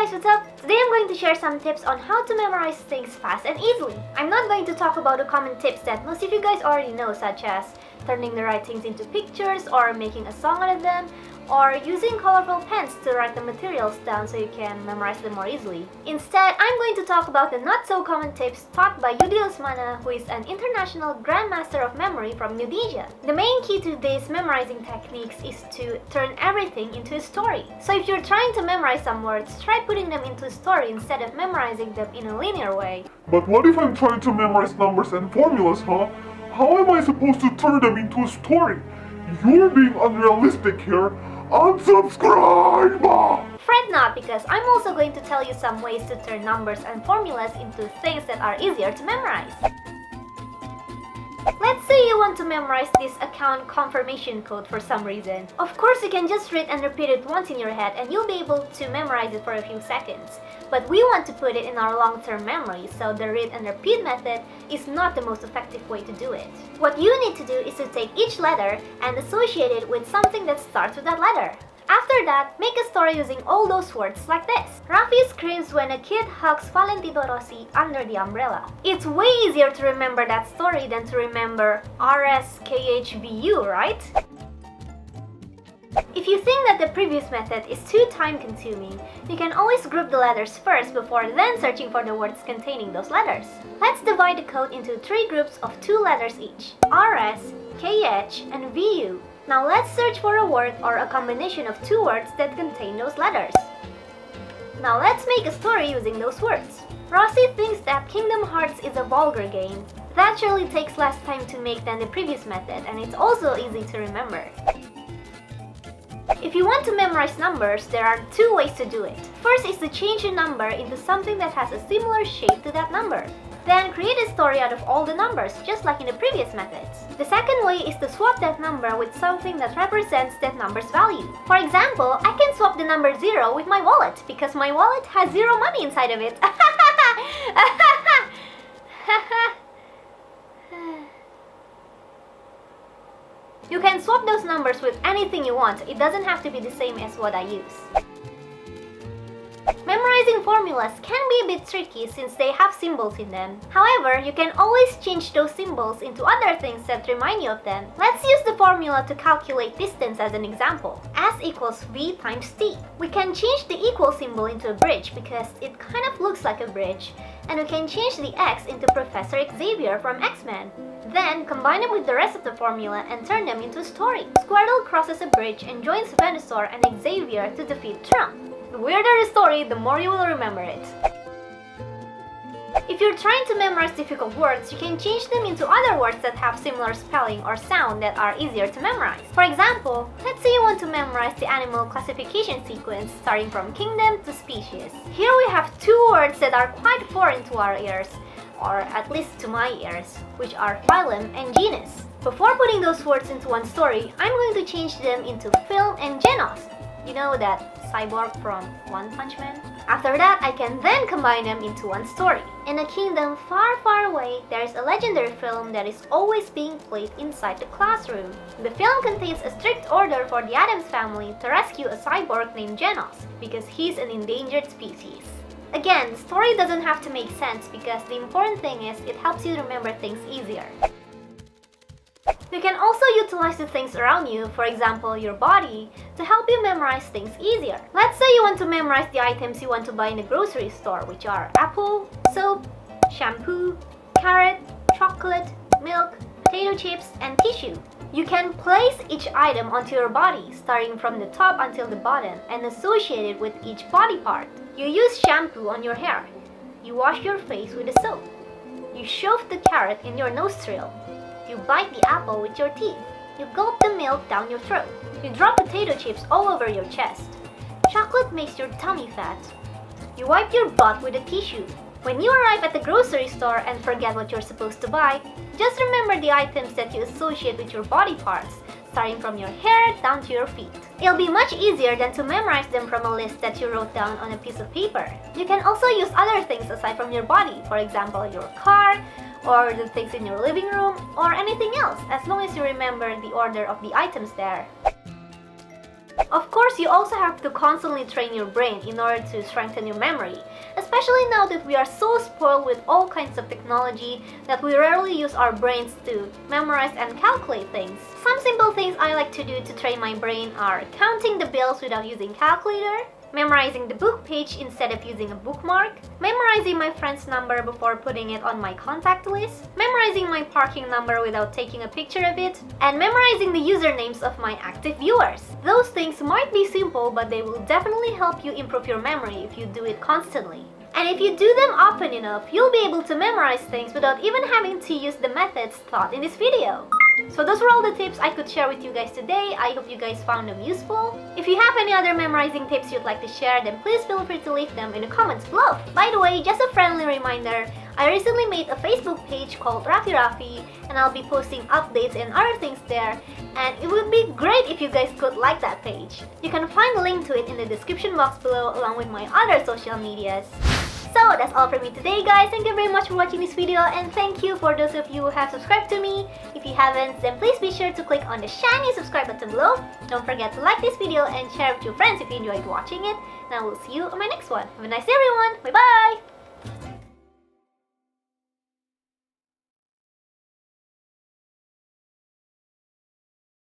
guys, what's up? Today I'm going to share some tips on how to memorize things fast and easily. I'm not going to talk about the common tips that most of you guys already know, such as turning the right things into pictures or making a song out of them, or using colorful pens to write the materials down so you can memorize them more easily. Instead, I'm going to talk about the not-so-common tips taught by Yudi Lesmana, who is an international grandmaster of memory from Indonesia. The main key to these memorizing techniques is to turn everything into a story. So if you're trying to memorize some words, try putting them into a story instead of memorizing them in a linear way. But what if I'm trying to memorize numbers and formulas, huh? How am I supposed to turn them into a story? You're being unrealistic here. Unsubscribe! Fret not, because I'm also going to tell you some ways to turn numbers and formulas into things that are easier to memorize. Let's say you want to memorize this account confirmation code for some reason. Of course, you can just read and repeat it once in your head and you'll be able to memorize it for a few seconds. But we want to put it in our long-term memory, so the read and repeat method is not the most effective way to do it. What you need to do is to take each letter and associate it with something that starts with that letter. After that, make a story using all those words like this. Raffi screams when a kid hugs Valentino Rossi under the umbrella. It's way easier to remember that story than to remember RSKHVU, right? If you think that the previous method is too time-consuming, you can always group the letters first before then searching for the words containing those letters. Let's divide the code into 3 groups of 2 letters each: RS, KH, and VU. Now let's search for a word or a combination of 2 words that contain those letters. Now let's make a story using those words. Rossi thinks that Kingdom Hearts is a vulgar game. That surely takes less time to make than the previous method, and it's also easy to remember. If you want to memorize numbers, there are 2 ways to do it. First is to change a number into something that has a similar shape to that number. Then create a story out of all the numbers, just like in the previous methods. The second way is to swap that number with something that represents that number's value. For example, I can swap the number 0 with my wallet, because my wallet has 0 money inside of it. You can swap those numbers with anything you want. It doesn't have to be the same as what I use. Memorizing formulas can be a bit tricky since they have symbols in them. However, you can always change those symbols into other things that remind you of them. Let's use the formula to calculate distance as an example. S equals V times T. We can change the equal symbol into a bridge because it kind of looks like a bridge. And we can change the X into Professor Xavier from X-Men. Then combine them with the rest of the formula and turn them into a story. Squirtle crosses a bridge and joins Venusaur and Xavier to defeat Trump. The weirder the story, the more you will remember it. If you're trying to memorize difficult words, you can change them into other words that have similar spelling or sound that are easier to memorize. For example, let's say you want to memorize the animal classification sequence starting from kingdom to species. Here we have 2 words that are quite foreign to our ears, or at least to my ears, which are phylum and genus. Before putting those words into one story, I'm going to change them into film and genus. You know that cyborg from One Punch Man? After that, I can then combine them into one story. In a kingdom far, far away, there is a legendary film that is always being played inside the classroom. The film contains a strict order for the Addams family to rescue a cyborg named Genos, because he's an endangered species. Again, the story doesn't have to make sense because the important thing is it helps you remember things easier. You can also utilize the things around you, for example your body, to help you memorize things easier. Let's say you want to memorize the items you want to buy in the grocery store, which are apple, soap, shampoo, carrot, chocolate, milk, potato chips, and tissue. You can place each item onto your body, starting from the top until the bottom, and associate it with each body part. You use shampoo on your hair. You wash your face with a soap. You shove the carrot in your nostril. You bite the apple with your teeth. You gulp the milk down your throat. You drop potato chips all over your chest. Chocolate makes your tummy fat. You wipe your butt with a tissue. When you arrive at the grocery store and forget what you're supposed to buy, just remember the items that you associate with your body parts, starting from your hair down to your feet. It'll be much easier than to memorize them from a list that you wrote down on a piece of paper. You can also use other things aside from your body, for example your car, or the things in your living room, or anything else, as long as you remember the order of the items there. Of course, course, you also have to constantly train your brain in order to strengthen your memory, especially now that we are so spoiled with all kinds of technology that we rarely use our brains to memorize and calculate things. Some simple things I like to do to train my brain are counting the bills without using calculator, memorizing the book page instead of using a bookmark, memorizing my friend's number before putting it on my contact list, memorizing my parking number without taking a picture of it, and memorizing the usernames of my active viewers. Those things might be simple, but they will definitely help you improve your memory if you do it constantly. And if you do them often enough, you'll be able to memorize things without even having to use the methods taught in this video. So those were all the tips I could share with you guys today. I hope you guys found them useful. If you have any other memorizing tips you'd like to share, then please feel free to leave them in the comments below. By the way, just a friendly reminder, I recently made a Facebook page called RafiRaffee, and I'll be posting updates and other things there, and it would be great if you guys could like that page. You can find the link to it in the description box below along with my other social medias. So that's all from me today, guys. Thank you very much for watching this video, and thank you for those of you who have subscribed to me. If you haven't, then please be sure to click on the shiny subscribe button below. Don't forget to like this video and share it with your friends if you enjoyed watching it. And I will see you on my next one. Have a nice day, everyone. Bye bye.